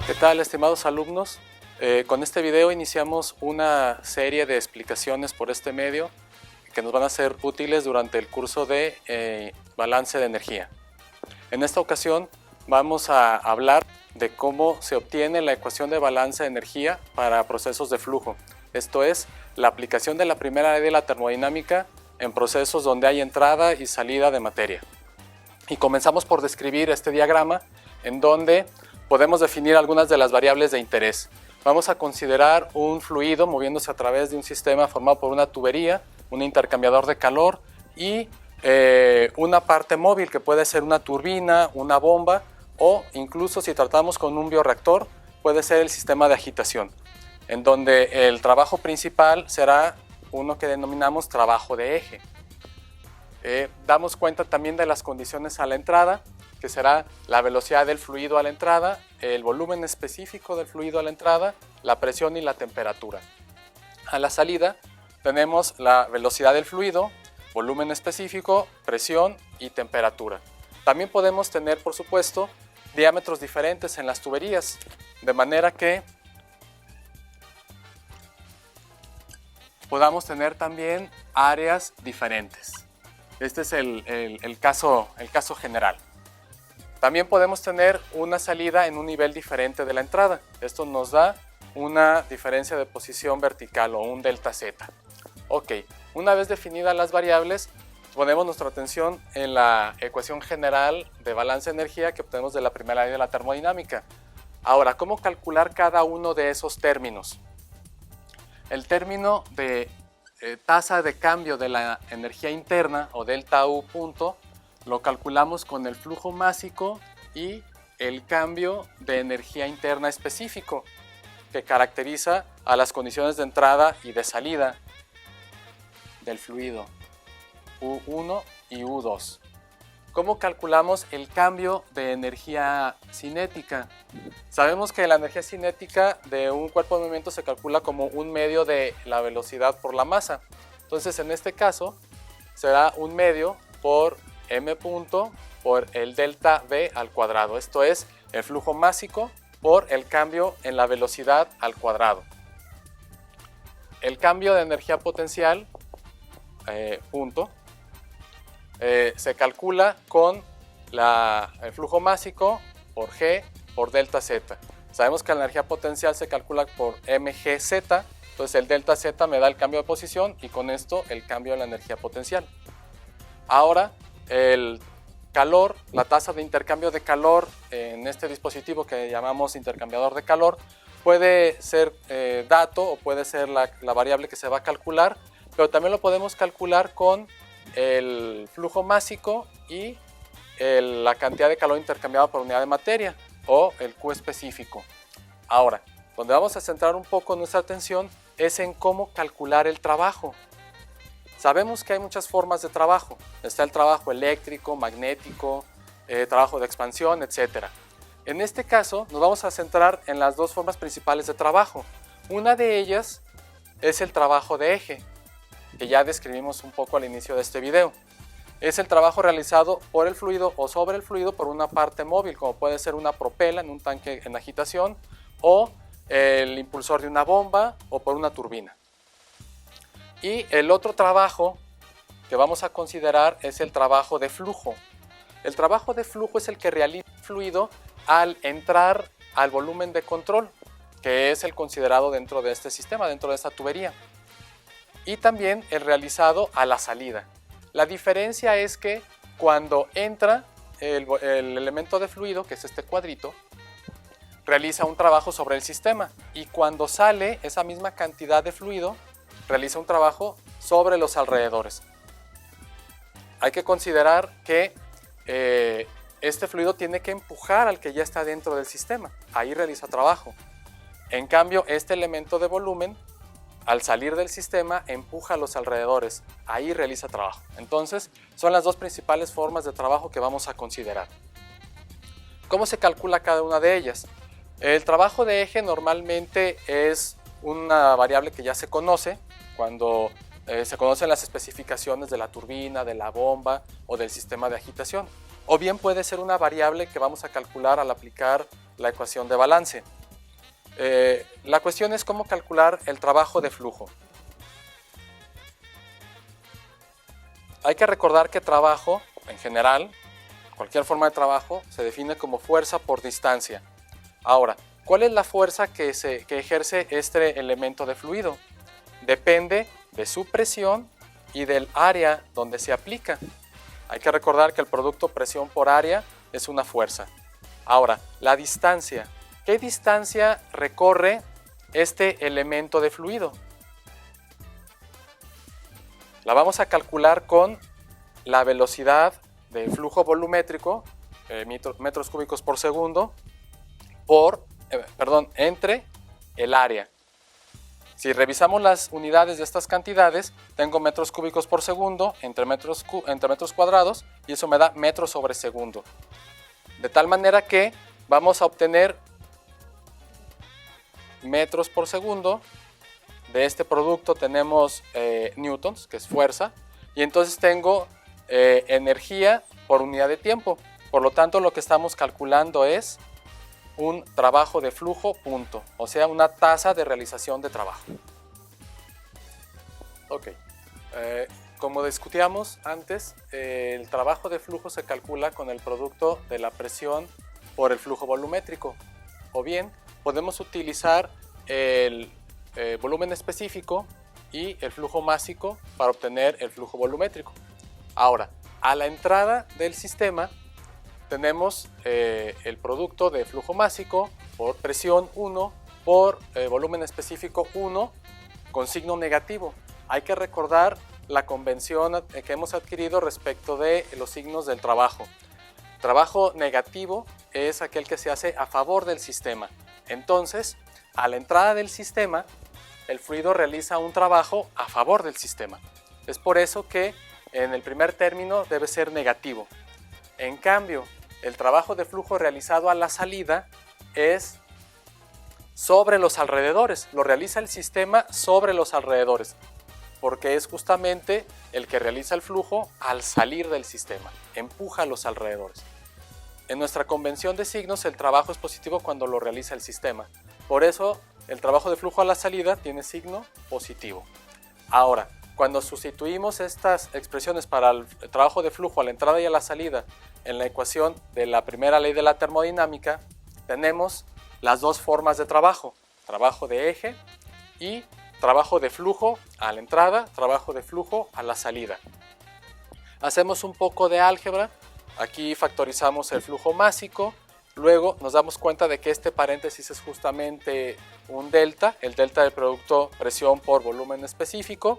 ¿Qué tal, estimados alumnos? Con este video iniciamos una serie de explicaciones por este medio que nos van a ser útiles durante el curso de balance de energía. En esta ocasión vamos a hablar de cómo se obtiene la ecuación de balance de energía para procesos de flujo. Esto es, la aplicación de la primera ley de la termodinámica en procesos donde hay entrada y salida de materia. Y comenzamos por describir este diagrama en donde podemos definir algunas de las variables de interés. Vamos a considerar un fluido moviéndose a través de un sistema formado por una tubería, un intercambiador de calor y una parte móvil que puede ser una turbina, una bomba o incluso si tratamos con un bioreactor puede ser el sistema de agitación, en donde el trabajo principal será uno que denominamos trabajo de eje. Damos cuenta también de las condiciones a la entrada, que será la velocidad del fluido a la entrada, el volumen específico del fluido a la entrada, la presión y la temperatura. A la salida tenemos la velocidad del fluido, volumen específico, presión y temperatura. También podemos tener, por supuesto, diámetros diferentes en las tuberías, de manera que podamos tener también áreas diferentes. Este es el caso general. También podemos tener una salida en un nivel diferente de la entrada. Esto nos da una diferencia de posición vertical o un delta Z. Ok, una vez definidas las variables, ponemos nuestra atención en la ecuación general de balance de energía que obtenemos de la primera ley de la termodinámica. Ahora, ¿cómo calcular cada uno de esos términos? El término de tasa de cambio de la energía interna o delta U punto lo calculamos con el flujo másico y el cambio de energía interna específico que caracteriza a las condiciones de entrada y de salida del fluido U1 y U2. ¿Cómo calculamos el cambio de energía cinética? Sabemos que la energía cinética de un cuerpo de movimiento se calcula como un medio de la velocidad por la masa. Entonces, en este caso, será un medio por m punto por el delta V al cuadrado. Esto es el flujo másico por el cambio en la velocidad al cuadrado. El cambio de energía potencial, punto, se calcula con el flujo másico por G por delta Z. Sabemos que la energía potencial se calcula por mgz, entonces el delta Z me da el cambio de posición y con esto el cambio de la energía potencial. Ahora, el calor, la tasa de intercambio de calor en este dispositivo que llamamos intercambiador de calor puede ser dato o puede ser la variable que se va a calcular, pero también lo podemos calcular con el flujo másico y la cantidad de calor intercambiado por unidad de materia o el Q específico. Ahora, donde vamos a centrar un poco nuestra atención es en cómo calcular el trabajo. Sabemos que hay muchas formas de trabajo. Está el trabajo eléctrico, magnético, trabajo de expansión, etc. En este caso nos vamos a centrar en las dos formas principales de trabajo. Una de ellas es el trabajo de eje, que ya describimos un poco al inicio de este video. Es el trabajo realizado por el fluido o sobre el fluido por una parte móvil, como puede ser una propela en un tanque en agitación o el impulsor de una bomba o por una turbina. Y el otro trabajo que vamos a considerar es el trabajo de flujo. El trabajo de flujo es el que realiza el fluido al entrar al volumen de control, que es el considerado dentro de este sistema, dentro de esta tubería. Y también el realizado a la salida. La diferencia es que cuando entra el elemento de fluido, que es este cuadrito, realiza un trabajo sobre el sistema y cuando sale esa misma cantidad de fluido, realiza un trabajo sobre los alrededores. Hay que considerar que este fluido tiene que empujar al que ya está dentro del sistema, ahí realiza trabajo. En cambio, este elemento de volumen, al salir del sistema, empuja a los alrededores, ahí realiza trabajo. Entonces, son las dos principales formas de trabajo que vamos a considerar. ¿Cómo se calcula cada una de ellas? El trabajo de eje normalmente es una variable que ya se conoce cuando se conocen las especificaciones de la turbina, de la bomba o del sistema de agitación. O bien puede ser una variable que vamos a calcular al aplicar la ecuación de balance. La cuestión es cómo calcular el trabajo de flujo. Hay que recordar que trabajo, en general, cualquier forma de trabajo, se define como fuerza por distancia. Ahora, ¿cuál es la fuerza que ejerce este elemento de fluido? Depende de su presión y del área donde se aplica. Hay que recordar que el producto presión por área es una fuerza. Ahora, la distancia. ¿Qué distancia recorre este elemento de fluido? La vamos a calcular con la velocidad de flujo volumétrico, metros cúbicos por segundo, entre el área. Si revisamos las unidades de estas cantidades, tengo metros cúbicos por segundo entre metros cuadrados y eso me da metros sobre segundo. De tal manera que vamos a obtener metros por segundo. De este producto tenemos newtons, que es fuerza, y entonces tengo energía por unidad de tiempo. Por lo tanto, lo que estamos calculando es un trabajo de flujo punto, o sea, una tasa de realización de trabajo. Ok, como discutíamos antes, el trabajo de flujo se calcula con el producto de la presión por el flujo volumétrico, o bien podemos utilizar el volumen específico y el flujo másico para obtener el flujo volumétrico. Ahora, a la entrada del sistema tenemos el producto de flujo másico por presión 1 por volumen específico 1 con signo negativo. Hay que recordar la convención que hemos adquirido respecto de los signos del trabajo. Trabajo negativo es aquel que se hace a favor del sistema. Entonces, a la entrada del sistema, el fluido realiza un trabajo a favor del sistema. Es por eso que en el primer término debe ser negativo. En cambio, el trabajo de flujo realizado a la salida es sobre los alrededores. Lo realiza el sistema sobre los alrededores, porque es justamente el que realiza el flujo al salir del sistema. Empuja a los alrededores. En nuestra convención de signos, el trabajo es positivo cuando lo realiza el sistema. Por eso, el trabajo de flujo a la salida tiene signo positivo. Ahora, cuando sustituimos estas expresiones para el trabajo de flujo a la entrada y a la salida en la ecuación de la primera ley de la termodinámica, tenemos las dos formas de trabajo de eje y trabajo de flujo a la entrada, trabajo de flujo a la salida. Hacemos un poco de álgebra, aquí factorizamos el flujo másico, luego nos damos cuenta de que este paréntesis es justamente un delta, el delta del producto presión por volumen específico.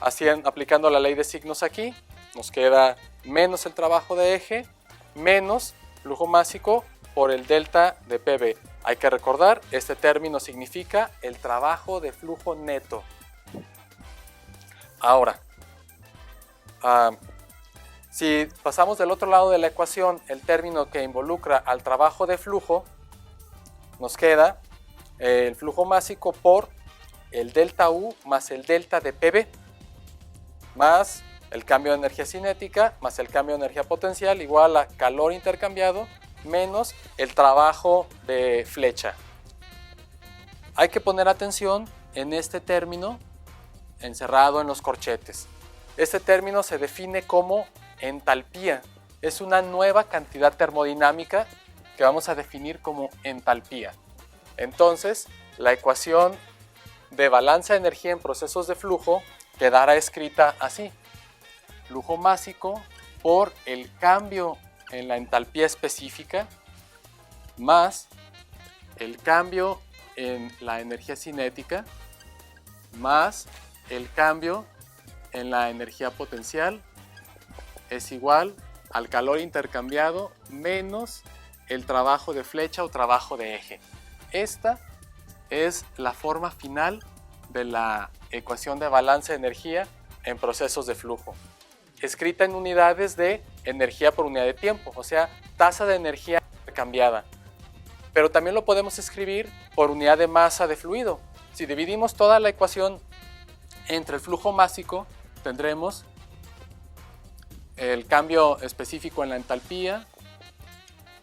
Así, aplicando la ley de signos aquí, nos queda menos el trabajo de eje, menos flujo másico por el delta de PB. Hay que recordar, este término significa el trabajo de flujo neto. Ahora, si pasamos del otro lado de la ecuación el término que involucra al trabajo de flujo, nos queda el flujo másico por el delta U más el delta de PB, más el cambio de energía cinética, más el cambio de energía potencial, igual a calor intercambiado, menos el trabajo de flecha. Hay que poner atención en este término encerrado en los corchetes. Este término se define como entalpía. Es una nueva cantidad termodinámica que vamos a definir como entalpía. Entonces, la ecuación de balance de energía en procesos de flujo quedará escrita así: flujo másico por el cambio en la entalpía específica más el cambio en la energía cinética más el cambio en la energía potencial es igual al calor intercambiado menos el trabajo de flecha o trabajo de eje. Esta es la forma final de la ecuación de balance de energía en procesos de flujo, escrita en unidades de energía por unidad de tiempo, o sea, tasa de energía cambiada. Pero también lo podemos escribir por unidad de masa de fluido. Si dividimos toda la ecuación entre el flujo másico, tendremos el cambio específico en la entalpía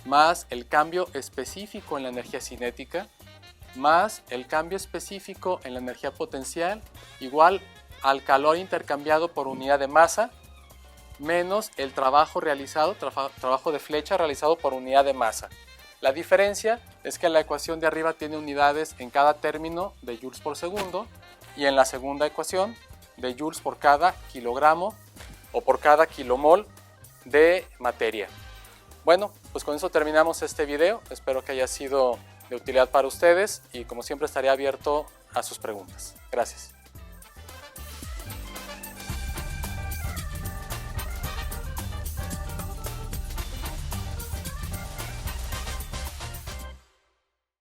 más el cambio específico en la energía cinética, más el cambio específico en la energía potencial, igual al calor intercambiado por unidad de masa, menos el trabajo realizado, trabajo de flecha realizado por unidad de masa. La diferencia es que la ecuación de arriba tiene unidades en cada término de joules por segundo y en la segunda ecuación de joules por cada kilogramo o por cada kilomol de materia. Bueno, pues con eso terminamos este video. Espero que haya sido de utilidad para ustedes y como siempre estaré abierto a sus preguntas. Gracias.